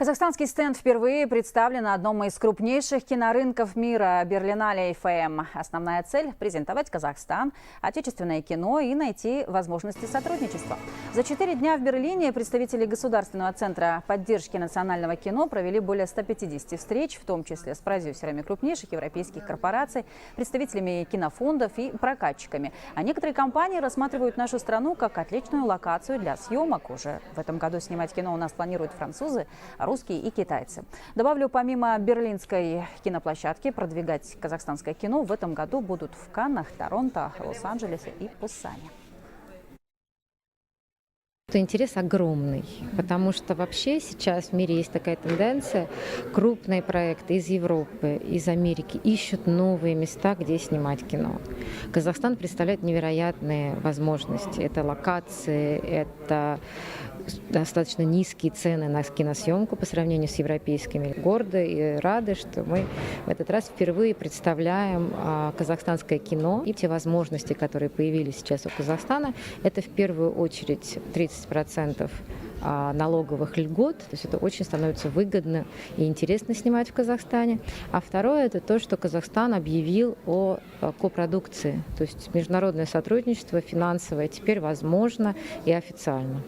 Казахстанский стенд впервые представлен на одном из крупнейших кинорынков мира – Берлинале ФМ. Основная цель – презентовать Казахстан, отечественное кино и найти возможности сотрудничества. За 4 дня в Берлине представители Государственного центра поддержки национального кино провели более 150 встреч, в том числе с продюсерами крупнейших европейских корпораций, представителями кинофондов и прокатчиками. А некоторые компании рассматривают нашу страну как отличную локацию для съемок. Уже в этом году снимать кино у нас планируют французы, русские и китайцы. Добавлю, помимо берлинской киноплощадки, продвигать казахстанское кино в этом году будут в Каннах, Торонто, Лос-Анджелесе и Пусане. Интерес огромный, потому что вообще сейчас в мире есть такая тенденция. Крупные проекты из Европы, из Америки ищут новые места, где снимать кино. Казахстан представляет невероятные возможности. Это локации, это достаточно низкие цены на киносъемку по сравнению с европейскими. Горды и рады, что мы в этот раз впервые представляем казахстанское кино. И те возможности, которые появились сейчас у Казахстана, это в первую очередь 30% налоговых льгот, то есть это очень становится выгодно и интересно снимать в Казахстане. А второе – это то, что Казахстан объявил о копродукции, то есть международное сотрудничество финансовое теперь возможно и официально.